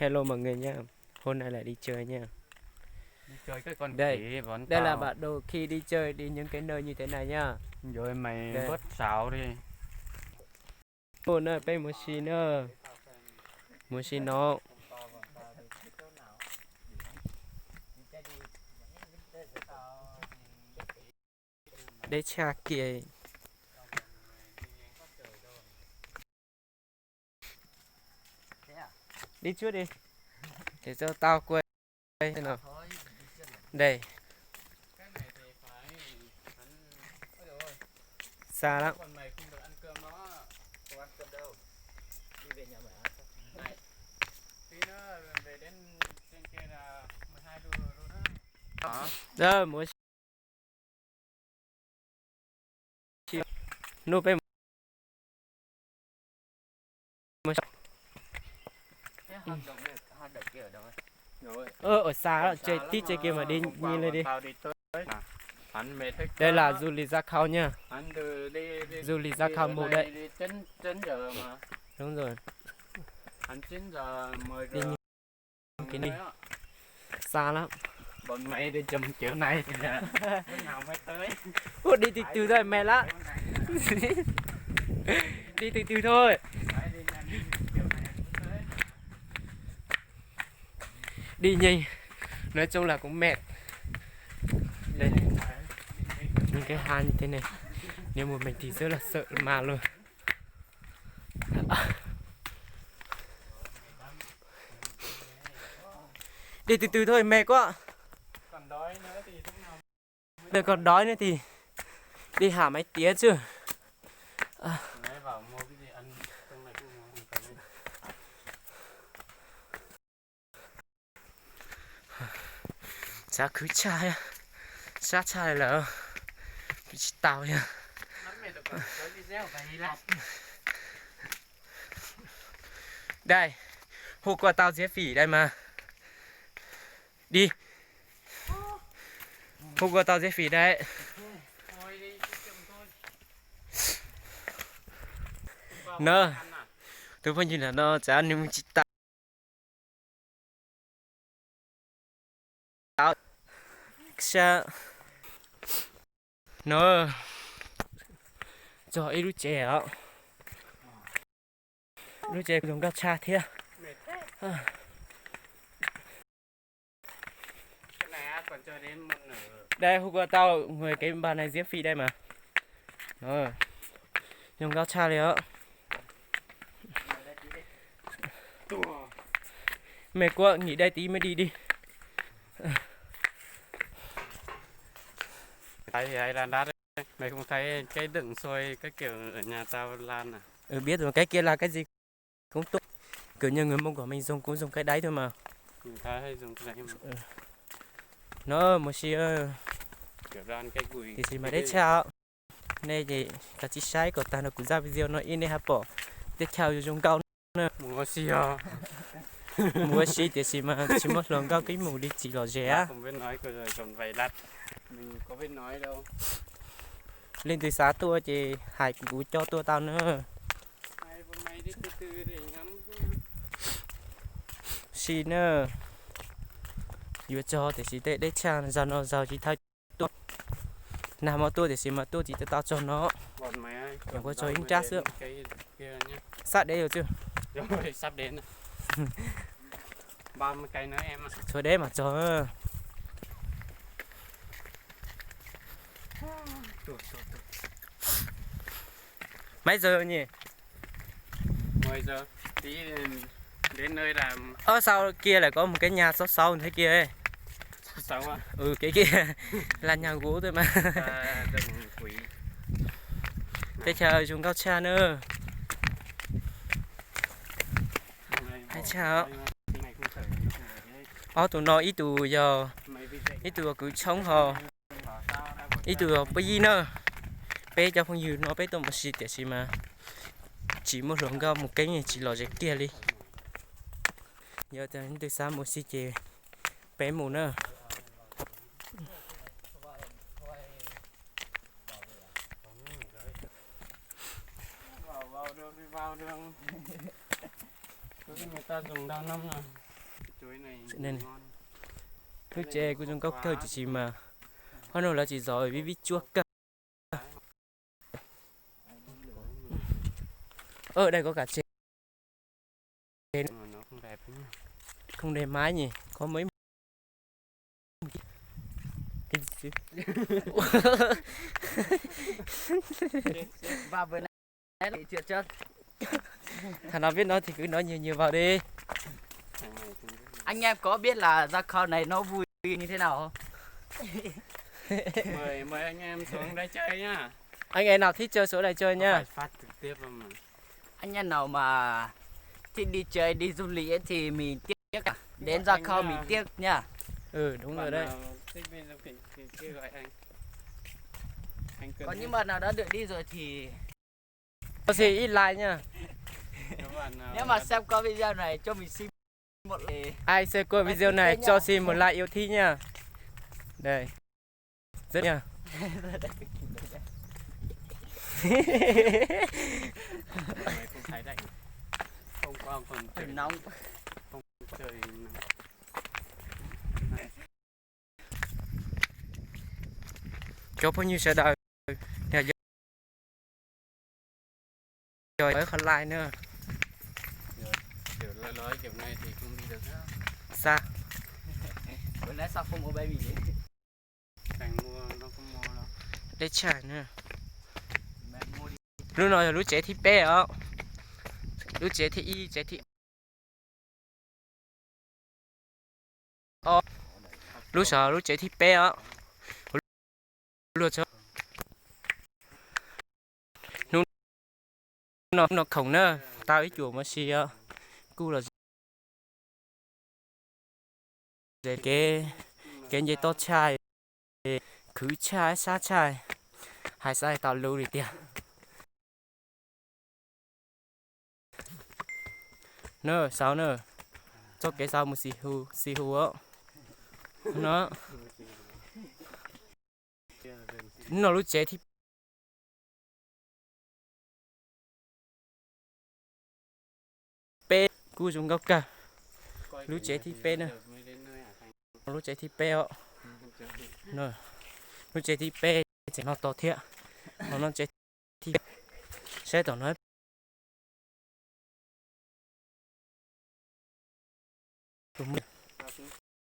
Hello mọi người nha. Hôm nay lại đi chơi nha. Đi chơi cái con Đây, khỉ bọn đây là tao. bản đồ khi đi chơi đi những cái nơi như thế này nha. Rồi mày Đây. bớt xạo đi. Hôm nay bên một xin nữa. Một xin nó. Để cha kìa. Đi trước đi. Để cho tao quay thế nào. Đây. Xa lắm. Còn mày không được ăn cơm đó. Không ăn cơm đâu. Đi về nhà mẹ ăn. Này. Tí nữa về đến trên kia là 12 đô rồi đó. Đó, một xin. Nô bên ở xa đó, chơi tít chơi kia mà đi nhìn lên đi. Hắn mệt hết. Đây là du lịch Gia Khao nha. Hắn đi Du lịch Gia Khao một đấy. Đi 9 giờ mà. Đúng rồi. Hắn 9 giờ 10 Đi giờ. cái này xa lắm. Bọn mày đi chùm kiểu này thì là bữa nào mới tới. Ủa, đi từ từ thôi mẹ lắm. Đi từ từ thôi. Đi nhanh. Nói chung là cũng mệt. Đây này. Những cái hang như thế này, nếu một mình thì rất là sợ mà luôn. Đi từ từ thôi mệt quá. Còn đói nữa thì lúc nào Đừng còn đói nữa thì đi hả mấy tía chứ. lấy vào mua cái gì ăn trong này cũng mua cái gì. Giá cứ chai sát chai là tao nha. Đây, hôm qua tao dễ phỉ đây mà. Đi. Hôm qua tao dễ phỉ đây. Nơ. Tôi vẫn nhìn là nó chả nhưng chỉ tao. Sao? Nó cho ít đứa trẻ ạ. Đứa trẻ giống các cha thế. Cái này còn chơi đến một nửa. Đây hôm qua tao người cái bàn này diễn phi đây mà. Rồi. Dùng cao cha đấy ạ. Mệt quá nghỉ đây tí mới đi đi. Thấy ai lan đát đấy. Mày không thấy cái đựng xôi cái kiểu ở nhà tao lan à? Biết rồi, cái kia là cái gì cũng tốt. Kiểu như người Mông của mình dùng cũng dùng cái đáy thôi mà. Người ta hay dùng cái này mà. Nó một xí Kiểu ra ăn cái gùi. thì mà đấy chào. Này thì ta chỉ sai của ta nó cũng ra video nó in đây hả bỏ. Tiếp theo cho chúng cao nữa. Mua xì à. Mua xí thì mà chỉ một lần cao cái mù đi chỉ là rẻ. Không biết nói rồi còn vậy lặt. Mình có biết nói đâu. Lên từ xã tua thì Hải cũng cho tua tao nữa. Hai bọn mày đi từ từ để ngắm. Xí nữa. Vừa cho thì chỉ để chàng ra nó giàu chỉ thay tua. Nào mà tua thì xí mà tua thì tao cho nó. Bọn mày ơi. Đừng có cho anh trát nữa. Cái kia nhá. Sát đấy rồi chứ. Rồi sắp đến rồi. 30 cây nữa em ạ. Thôi đấy mà cho. Mấy giờ nhỉ? 10 giờ tí đến nơi là Sau kia lại có một cái nhà sau thế kia ấy. sao à? Cái kia là nhà gỗ thôi mà. Đừng quỷ. Thế chờ chúng cao cha nữa. Hãy chào. Tụi nó ít tụ giờ ít tụ cứ chống họ ít tụ bây giờ nữa bé cho không dư nó bé tụi một xịt để xí mà chỉ một lượng cao một cái này chỉ lò cái kia đi giờ từ sáng một xí chè bé mù nữa. Vào đường người ta dùng đao năm rồi. chuối này Nên ngon. nước chè của Trung Quốc thôi chỉ mà hoa nổ là chỉ giỏi với vít chuột cơ. Ở đây có cả chè Nó không đẹp nhá. không đẹp mái nhỉ, có mấy cái gì? Và vừa nãy lại trượt chân. Thằng nào biết nói thì cứ nói nhiều nhiều vào đi. Thằng này cũng rất là- Anh em có biết là ra khao này nó vui như thế nào không? mời anh em xuống đây chơi nhá. Anh em nào thích chơi số này chơi nha. Phải phát trực tiếp mà. Anh em nào mà thích đi chơi đi du lịch ấy thì mình tiếc à? Đến ra khao mình tiếc nha. Ừ đúng rồi đấy. Thích bên trong kia gọi anh. Anh cần Còn những bạn nào đã được đi rồi thì Có gì ít like nha. nếu mà xem qua video này cho mình xin một like. Ai xem qua video này cho xin một like yêu thích nha. Đây. Rất nha. Mày không thấy đấy. Không qua còn trời Nóng. trời Cho bao nhiêu sẽ đợi. Nè rồi ở không like nữa. kiểu lối kiểu này thì không đi được nữa. Xa. Bữa nay sao không có baby đấy? Thành mua nó không mua đâu. Để trả nữa. Mẹ mua đi. Lúc nào là lúc trẻ thì bé á. Lúc trẻ thì y trẻ thì lúc sợ lúc trẻ thì bé á. Lúc sợ nó không nữa tao ít chuột mà xì á cu là để cái gì to chai cứ chai xa chai hai sai tao lưu đi tiền nữa sao nữa cho cái sao một xì hù á nó lúc trẻ thì pe cu dùng gốc cả lúc trẻ thì pe nữa lúc trẻ thì pe á nữa lúc trẻ thì pe chỉ nó to thiệt nó trẻ thì sẽ tao nói đúng